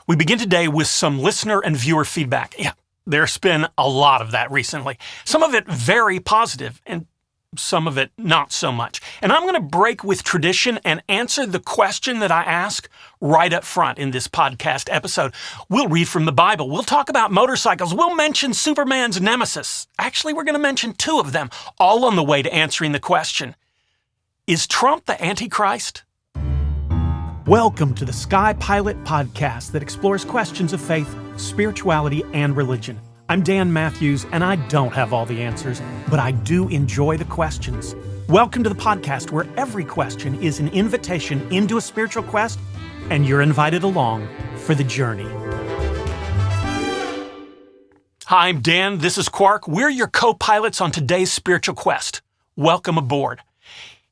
We begin today with some listener and viewer feedback. Yeah, there's been a lot of that recently. Some of it very positive and some of it not so much. And I'm going to break with tradition and answer the question that I ask right up front in this podcast episode. We'll read from the Bible. We'll talk about motorcycles. We'll mention Superman's nemesis. Actually, we're going to mention two of them, all on the way to answering the question, is Trump the Antichrist? Welcome to the Sky Pilot Podcast that explores questions of faith, spirituality, and religion. I'm Dan Matthews, and I don't have all the answers, but I do enjoy the questions. Welcome to the podcast where every question is an invitation into a spiritual quest, and you're invited along for the journey. Hi, I'm Dan. This is Quark. We're your co-pilots on today's spiritual quest. Welcome aboard.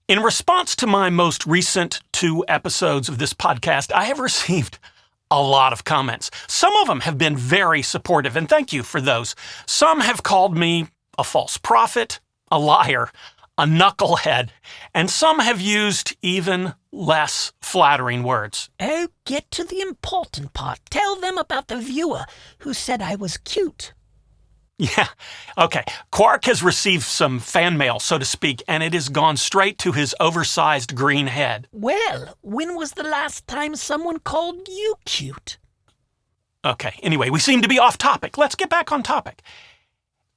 In response to my most recent 2 episodes of this podcast, I have received a lot of comments. Some of them have been very supportive, and thank you for those. Some have called me a false prophet, a liar, a knucklehead, and some have used even less flattering words. Oh, get to the important part. Tell them about the viewer who said I was cute. Yeah, okay. Quark has received some fan mail, so to speak, and it has gone straight to his oversized green head. Well, when was the last time someone called you cute? Okay, anyway, we seem to be off topic. Let's get back on topic.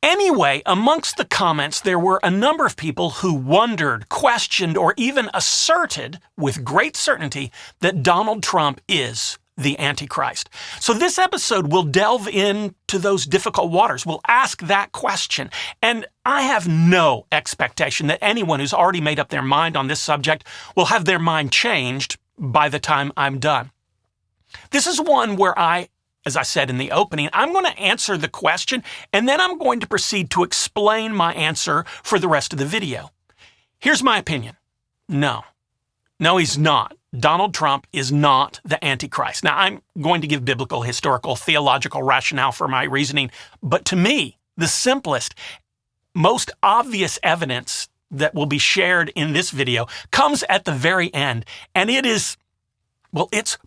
Anyway, amongst the comments, there were a number of people who wondered, questioned, or even asserted with great certainty that Donald Trump is the Antichrist. So this episode will delve into those difficult waters. We'll ask that question. And I have no expectation that anyone who's already made up their mind on this subject will have their mind changed by the time I'm done. This is one where as I said in the opening, I'm going to answer the question, and then I'm going to proceed to explain my answer for the rest of the video. Here's my opinion. No, he's not. Donald Trump is not the Antichrist. Now, I'm going to give biblical, historical, theological rationale for my reasoning, but to me, the simplest, most obvious evidence that will be shared in this video comes at the very end, and it's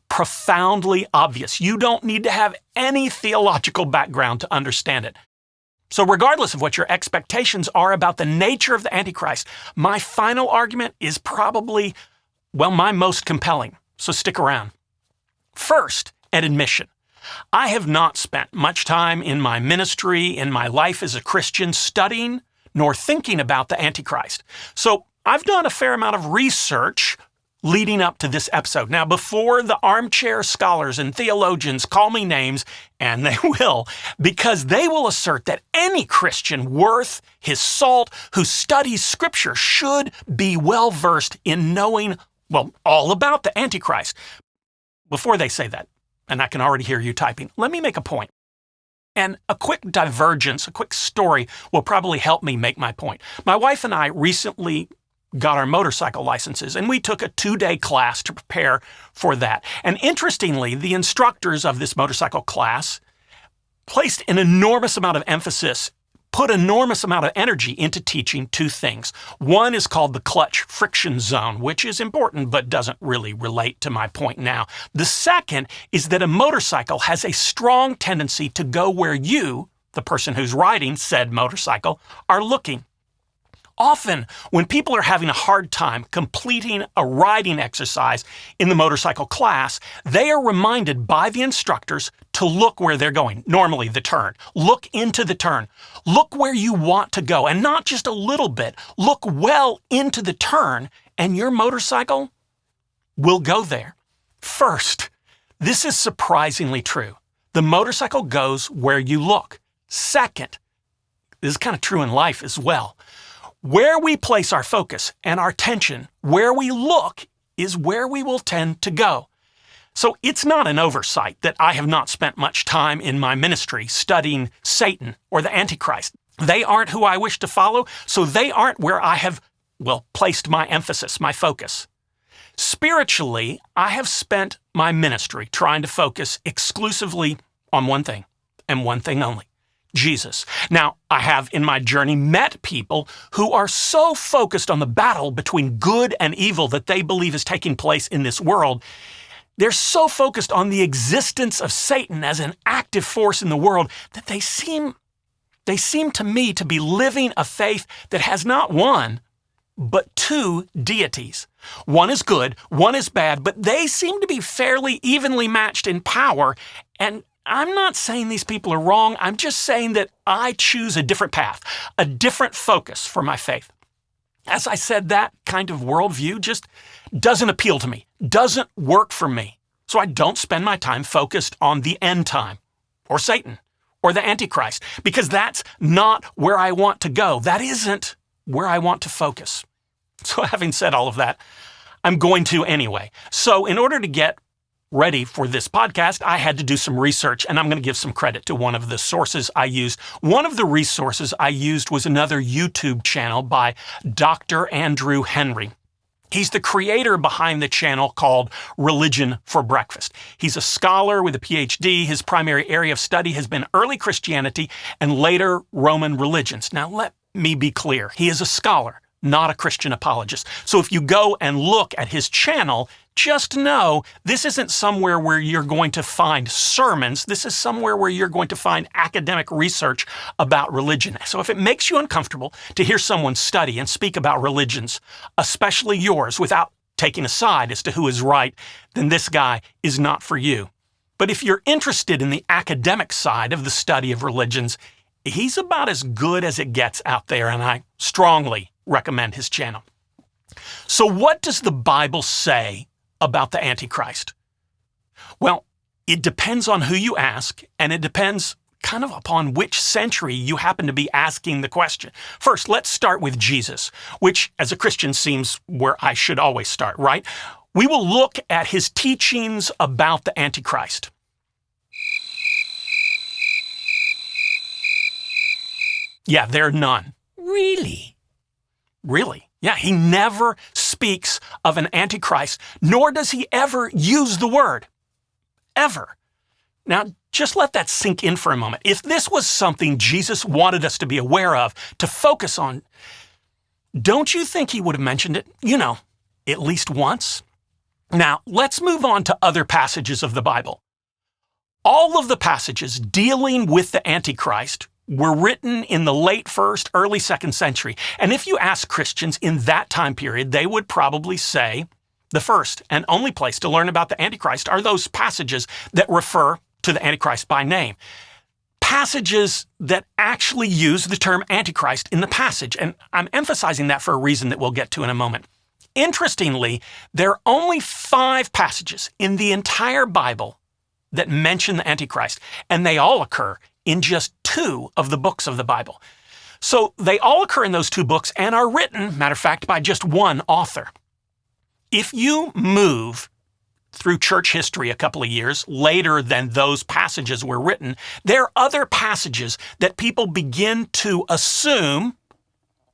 profoundly obvious. You don't need to have any theological background to understand it. So regardless of what your expectations are about the nature of the Antichrist, my final argument is probably my most compelling, so stick around. First, an admission. I have not spent much time in my ministry, in my life as a Christian, studying nor thinking about the Antichrist. So I've done a fair amount of research leading up to this episode. Now, before the armchair scholars and theologians call me names, and they will, because they will assert that any Christian worth his salt who studies Scripture should be well-versed in knowing all about the Antichrist. Before they say that, and I can already hear you typing, let me make a point. And a quick divergence, a quick story will probably help me make my point. My wife and I recently got our motorcycle licenses, and we took a 2-day class to prepare for that. And interestingly, the instructors of this motorcycle class placed an enormous amount of emphasis, put enormous amount of energy into teaching 2 things. One is called the clutch friction zone, which is important but doesn't really relate to my point now. The second is that a motorcycle has a strong tendency to go where you, the person who's riding said motorcycle, are looking. Often, when people are having a hard time completing a riding exercise in the motorcycle class, they are reminded by the instructors to look where they're going, normally the turn. Look into the turn. Look where you want to go, and not just a little bit. Look well into the turn, and your motorcycle will go there. First, this is surprisingly true. The motorcycle goes where you look. Second, this is kind of true in life as well. Where we place our focus and our attention, where we look, is where we will tend to go. So it's not an oversight that I have not spent much time in my ministry studying Satan or the Antichrist. They aren't who I wish to follow, so they aren't where I have, placed my emphasis, my focus. Spiritually, I have spent my ministry trying to focus exclusively on one thing, and one thing only. Jesus. Now, I have in my journey met people who are so focused on the battle between good and evil that they believe is taking place in this world, They're so focused on the existence of Satan as an active force in the world that they seem to me to be living a faith that has not one, but two deities. One is good, one is bad, but they seem to be fairly evenly matched in power. And I'm not saying these people are wrong. I'm just saying that I choose a different path, a different focus for my faith. As I said, that kind of worldview just doesn't appeal to me, doesn't work for me. So I don't spend my time focused on the end time, or Satan, or the Antichrist, because that's not where I want to go. That isn't where I want to focus. So having said all of that, I'm going to anyway. So in order to get ready for this podcast, I had to do some research, and I'm going to give some credit to one of the sources I used. One of the resources I used was another YouTube channel by Dr. Andrew Henry. He's the creator behind the channel called Religion for Breakfast. He's a scholar with a PhD. His primary area of study has been early Christianity and later Roman religions. Now, let me be clear. He is a scholar, not a Christian apologist. So if you go and look at his channel, just know this isn't somewhere where you're going to find sermons. This is somewhere where you're going to find academic research about religion. So if it makes you uncomfortable to hear someone study and speak about religions, especially yours, without taking a side as to who is right, then this guy is not for you. But if you're interested in the academic side of the study of religions, he's about as good as it gets out there, and I strongly recommend his channel. So what does the Bible say about the Antichrist? Well, it depends on who you ask, and it depends kind of upon which century you happen to be asking the question. First, let's start with Jesus, which as a Christian seems where I should always start, right? We will look at his teachings about the Antichrist. Yeah, there are none. Really? Really? Yeah, he never speaks of an Antichrist, nor does he ever use the word. Ever. Now, just let that sink in for a moment. If this was something Jesus wanted us to be aware of, to focus on, don't you think he would have mentioned it, at least once? Now, let's move on to other passages of the Bible. All of the passages dealing with the Antichrist were written in the late 1st, early 2nd century. And if you ask Christians in that time period, they would probably say the first and only place to learn about the Antichrist are those passages that refer to the Antichrist by name. Passages that actually use the term Antichrist in the passage. And I'm emphasizing that for a reason that we'll get to in a moment. Interestingly, there are only 5 passages in the entire Bible that mention the Antichrist, and they all occur in just 2 of the books of the Bible. So they all occur in those 2 books and are written, matter of fact, by just one author. If you move through church history a couple of years later than those passages were written, there are other passages that people begin to assume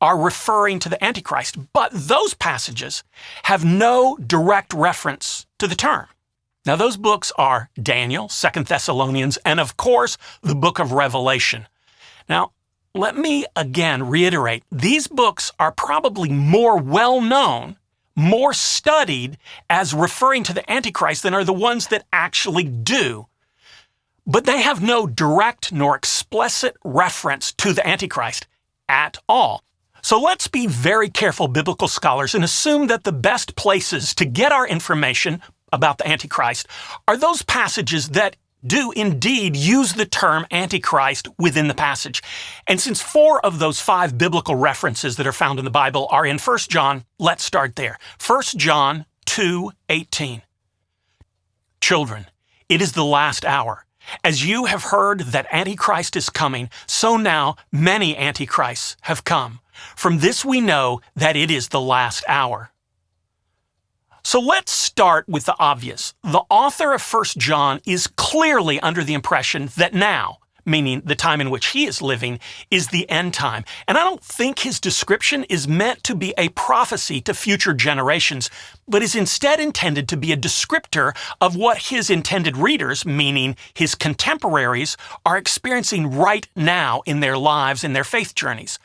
are referring to the Antichrist, but those passages have no direct reference to the term. Now, those books are Daniel, 2 Thessalonians, and of course, the book of Revelation. Now, let me again reiterate, these books are probably more well-known, more studied as referring to the Antichrist than are the ones that actually do. But they have no direct nor explicit reference to the Antichrist at all. So let's be very careful, biblical scholars, and assume that the best places to get our information about the Antichrist are those passages that do indeed use the term Antichrist within the passage. And since 4 of those 5 biblical references that are found in the Bible are in 1 John, let's start there. 1 John 2:18. Children, it is the last hour. As you have heard that Antichrist is coming, so now many Antichrists have come. From this we know that it is the last hour. So let's start with the obvious. The author of 1 John is clearly under the impression that now, meaning the time in which he is living, is the end time. And I don't think his description is meant to be a prophecy to future generations, but is instead intended to be a descriptor of what his intended readers, meaning his contemporaries, are experiencing right now in their lives and their faith journeys.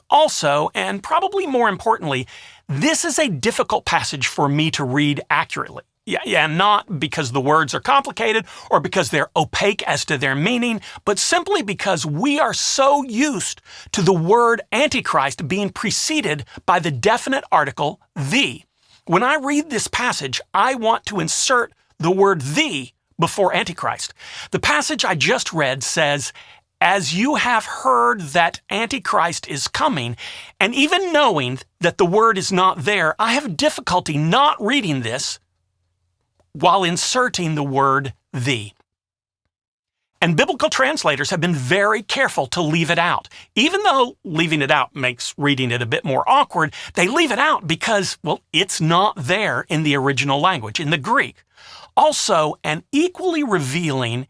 Also, and probably more importantly, this is a difficult passage for me to read accurately. Yeah, not because the words are complicated or because they're opaque as to their meaning, but simply because we are so used to the word Antichrist being preceded by the definite article, the. When I read this passage, I want to insert the word the before Antichrist. The passage I just read says, "As you have heard that Antichrist is coming," and even knowing that the word is not there, I have difficulty not reading this while inserting the word the. And biblical translators have been very careful to leave it out. Even though leaving it out makes reading it a bit more awkward, they leave it out because, well, it's not there in the original language, in the Greek. Also, and equally revealing,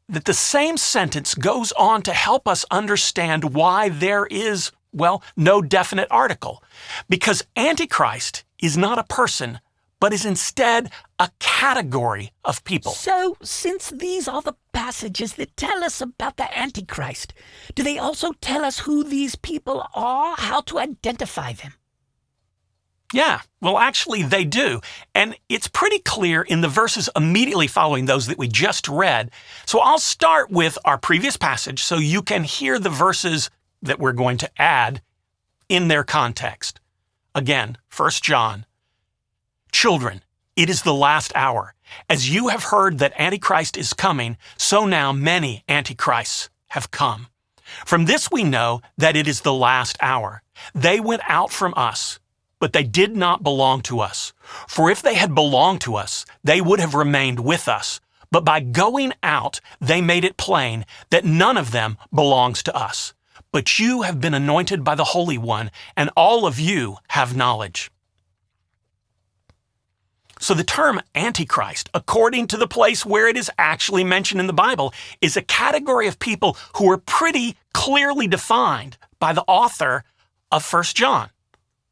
that the same sentence goes on to help us understand why there is, well, no definite article. Because Antichrist is not a person, but is instead a category of people. So, since these are the passages that tell us about the Antichrist, do they also tell us who these people are, how to identify them? Yeah, well, actually, they do. And it's pretty clear in the verses immediately following those that we just read. So I'll start with our previous passage so you can hear the verses that we're going to add in their context. Again, 1 John. "Children, it is the last hour. As you have heard that Antichrist is coming, so now many Antichrists have come. From this we know that it is the last hour. They went out from us, but they did not belong to us. For if they had belonged to us, they would have remained with us. But by going out, they made it plain that none of them belongs to us. But you have been anointed by the Holy One, and all of you have knowledge." So the term Antichrist, according to the place where it is actually mentioned in the Bible, is a category of people who are pretty clearly defined by the author of 1 John.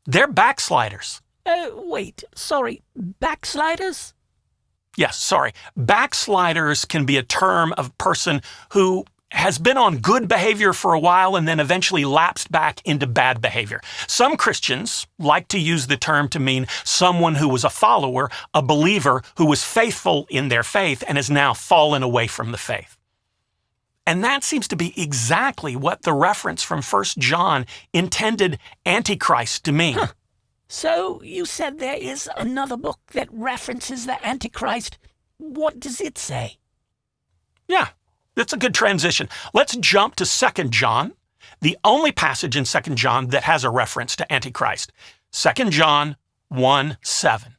They're backsliders. Backsliders? Yes, sorry. Backsliders can be a term of a person who has been on good behavior for a while and then eventually lapsed back into bad behavior. Some Christians like to use the term to mean someone who was a follower, a believer who was faithful in their faith and has now fallen away from the faith. And that seems to be exactly what the reference from 1 John intended Antichrist to mean. So you said there is another book that references the Antichrist. What does it say? Yeah, that's a good transition. Let's jump to 2 John, the only passage in 2 John that has a reference to Antichrist. 2 John 1:7.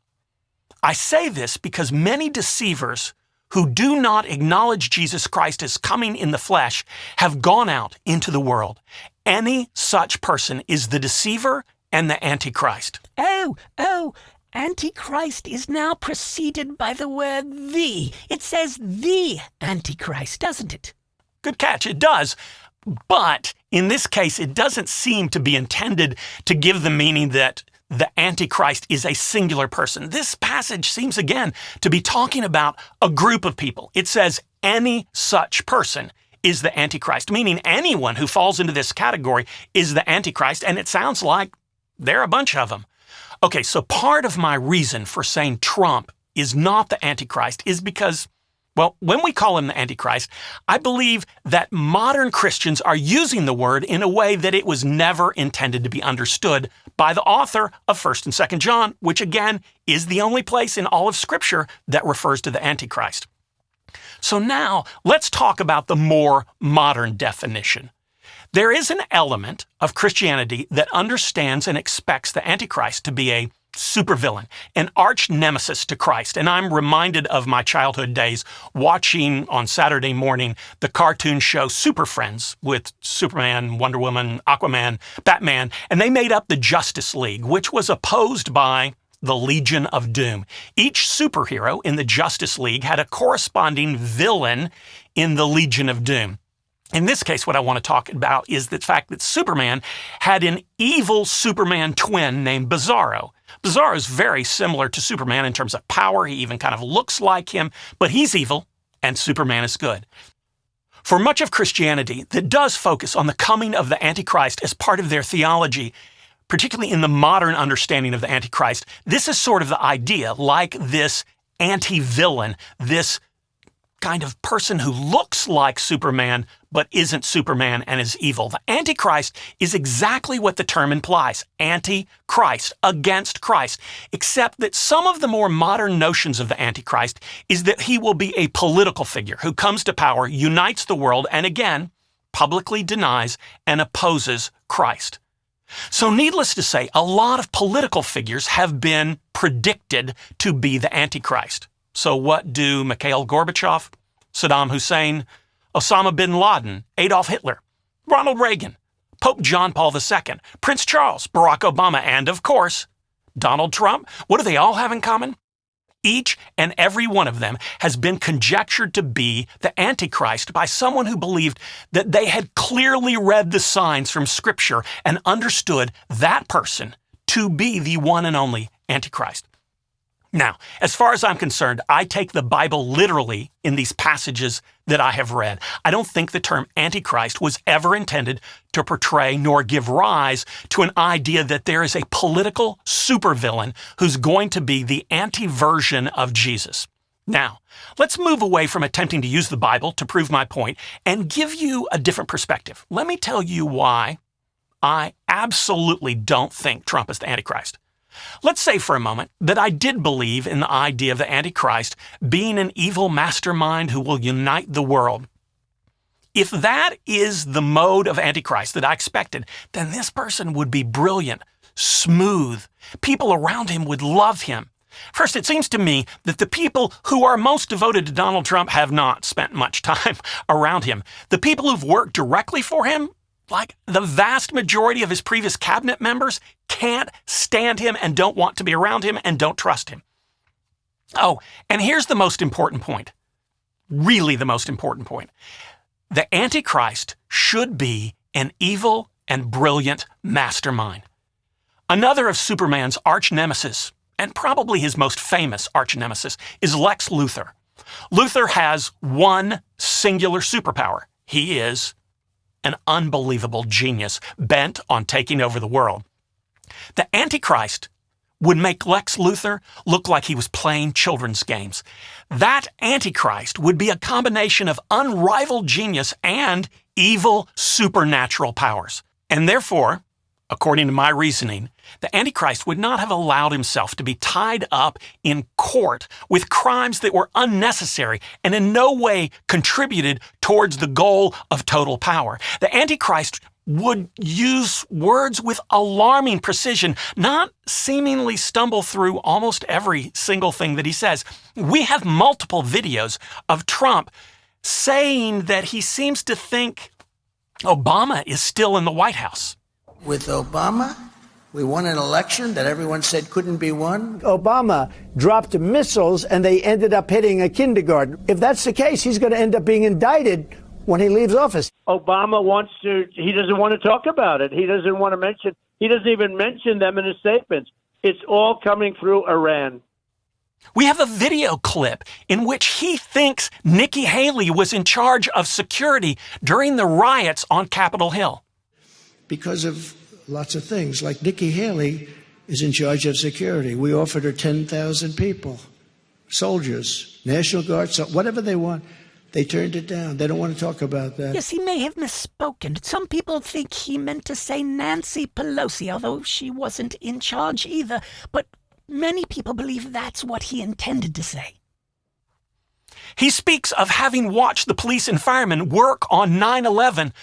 "I say this because many deceivers who do not acknowledge Jesus Christ as coming in the flesh have gone out into the world. Any such person is the deceiver and the Antichrist." Antichrist is now preceded by the word the. It says the Antichrist, doesn't it? Good catch, it does. But in this case, it doesn't seem to be intended to give the meaning that the Antichrist is a singular person. This passage seems again to be talking about a group of people. It says any such person is the Antichrist, meaning anyone who falls into this category is the Antichrist, and it sounds like there are a bunch of them. Okay, so part of my reason for saying Trump is not the Antichrist is because, well, when we call him the Antichrist, I believe that modern Christians are using the word in a way that it was never intended to be understood by the author of 1 and 2 John, which again is the only place in all of Scripture that refers to the Antichrist. So now let's talk about the more modern definition. There is an element of Christianity that understands and expects the Antichrist to be a supervillain, an arch nemesis to Christ. And I'm reminded of my childhood days watching on Saturday morning the cartoon show Super Friends with Superman, Wonder Woman, Aquaman, Batman, and they made up the Justice League, which was opposed by the Legion of Doom. Each superhero in the Justice League had a corresponding villain in the Legion of Doom. In this case, what I want to talk about is the fact that Superman had an evil Superman twin named Bizarro. Bizarro is very similar to Superman in terms of power. He even kind of looks like him, but he's evil and Superman is good. For much of Christianity that does focus on the coming of the Antichrist as part of their theology, particularly in the modern understanding of the Antichrist, this is sort of the idea, like this anti-villain, this kind of person who looks like Superman but isn't Superman and is evil. The Antichrist is exactly what the term implies, anti-Christ, against Christ, except that some of the more modern notions of the Antichrist is that he will be a political figure who comes to power, unites the world, and again, publicly denies and opposes Christ. So needless to say, a lot of political figures have been predicted to be the Antichrist. So what do Mikhail Gorbachev, Saddam Hussein, Osama bin Laden, Adolf Hitler, Ronald Reagan, Pope John Paul II, Prince Charles, Barack Obama, and of course, Donald Trump? What do they all have in common? Each and every one of them has been conjectured to be the Antichrist by someone who believed that they had clearly read the signs from Scripture and understood that person to be the one and only Antichrist. Now, as far as I'm concerned, I take the Bible literally in these passages that I have read. I don't think the term Antichrist was ever intended to portray nor give rise to an idea that there is a political supervillain who's going to be the anti-version of Jesus. Now, let's move away from attempting to use the Bible to prove my point and give you a different perspective. Let me tell you why I absolutely don't think Trump is the Antichrist. Let's say for a moment that I did believe in the idea of the Antichrist being an evil mastermind who will unite the world. If that is the mode of Antichrist that I expected, then this person would be brilliant, smooth. People around him would love him. First, it seems to me that the people who are most devoted to Donald Trump have not spent much time around him. The people who've worked directly for him, like the vast majority of his previous cabinet members, can't stand him and don't want to be around him and don't trust him. Oh, and here's the most important point. Really the most important point. The Antichrist should be an evil and brilliant mastermind. Another of Superman's arch nemesis, and probably his most famous arch nemesis, is Lex Luthor. Luthor has one singular superpower. He is an unbelievable genius bent on taking over the world. The Antichrist would make Lex Luthor look like he was playing children's games. That Antichrist would be a combination of unrivaled genius and evil supernatural powers. And therefore, according to my reasoning, the Antichrist would not have allowed himself to be tied up in court with crimes that were unnecessary and in no way contributed towards the goal of total power. The Antichrist would use words with alarming precision, not seemingly stumble through almost every single thing that he says. We have multiple videos of Trump saying that he seems to think Obama is still in the White House. With Obama, we won an election that everyone said couldn't be won. Obama dropped missiles and they ended up hitting a kindergarten. If that's the case, he's going to end up being indicted when he leaves office. Obama he doesn't want to talk about it. He doesn't want to mention, he doesn't even mention them in his statements. It's all coming through Iran. We have a video clip in which he thinks Nikki Haley was in charge of security during the riots on Capitol Hill. Because of lots of things, like Nikki Haley is in charge of security. We offered her 10,000 people, soldiers, National Guard, whatever they want. They turned it down. They don't want to talk about that. Yes, he may have misspoken. Some people think he meant to say Nancy Pelosi, although she wasn't in charge either. But many people believe that's what he intended to say. He speaks of having watched the police and firemen work on 9/11,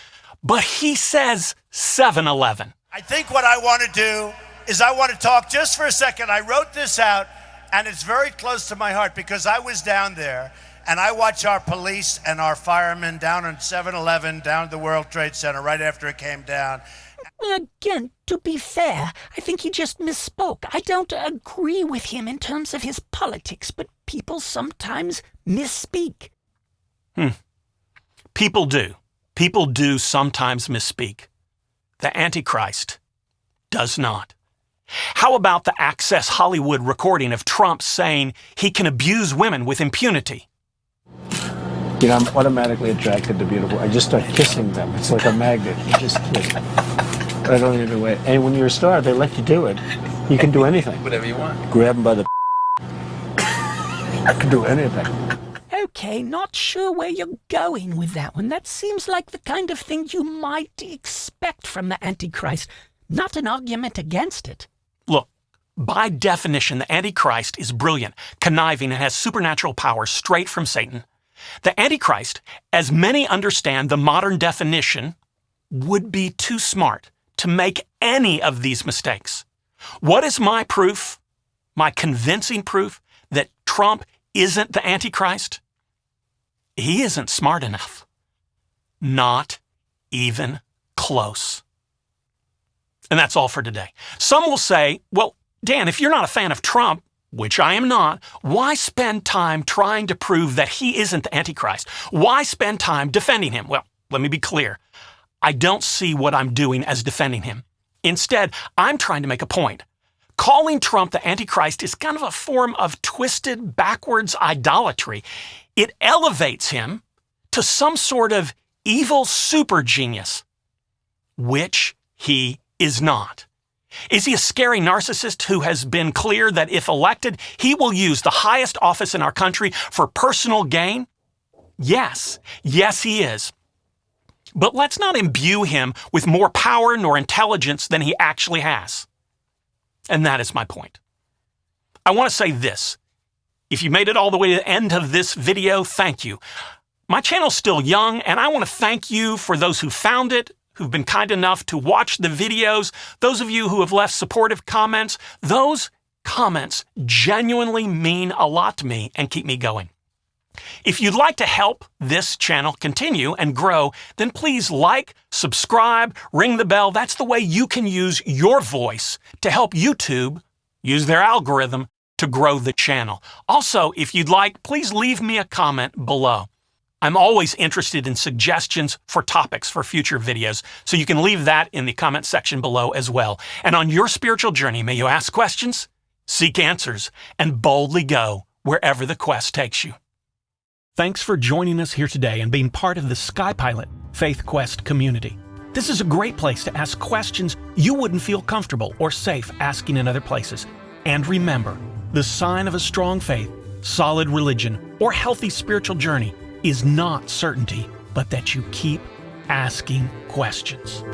but he says 7/11. I think what I want to do is I want to talk just for a second. I wrote this out, and it's very close to my heart because I was down there, and I watch our police and our firemen down on 7/11, down at the World Trade Center right after it came down. Again, to be fair, I think he just misspoke. I don't agree with him in terms of his politics, but people sometimes misspeak. People do. People do sometimes misspeak. The Antichrist does not. How about the Access Hollywood recording of Trump saying he can abuse women with impunity? You know, I'm automatically attracted to beautiful. I just start kissing them. It's like a magnet. You just kiss. I don't even wait. And when you're a star, they let you do it. You can do anything. Whatever you want. Grab them by the I can do anything. Okay, not sure where you're going with that one. That seems like the kind of thing you might expect from the Antichrist, not an argument against it. Look, by definition, the Antichrist is brilliant, conniving, and has supernatural powers straight from Satan. The Antichrist, as many understand the modern definition, would be too smart to make any of these mistakes. What is my proof, my convincing proof that Trump isn't the Antichrist? He isn't smart enough. Not even close. And that's all for today. Some will say, well, Dan, if you're not a fan of Trump, which I am not, why spend time trying to prove that he isn't the Antichrist? Why spend time defending him? Well, let me be clear. I don't see what I'm doing as defending him. Instead, I'm trying to make a point. Calling Trump the Antichrist is kind of a form of twisted, backwards idolatry. It elevates him to some sort of evil super genius, which he is not. Is he a scary narcissist who has been clear that if elected, he will use the highest office in our country for personal gain? Yes. Yes, he is. But let's not imbue him with more power nor intelligence than he actually has. And that is my point. I want to say this. If you made it all the way to the end of this video, thank you. My channel's still young, and I want to thank you for those who found it, who've been kind enough to watch the videos, those of you who have left supportive comments. Those comments genuinely mean a lot to me and keep me going. If you'd like to help this channel continue and grow, then please like, subscribe, ring the bell. That's the way you can use your voice to help YouTube use their algorithm to grow the channel. Also, if you'd like, please leave me a comment below. I'm always interested in suggestions for topics for future videos, so you can leave that in the comment section below as well. And on your spiritual journey, may you ask questions, seek answers, and boldly go wherever the quest takes you. Thanks for joining us here today and being part of the SkyPilot Faith Quest community. This is a great place to ask questions you wouldn't feel comfortable or safe asking in other places. And remember, the sign of a strong faith, solid religion, or healthy spiritual journey is not certainty, but that you keep asking questions.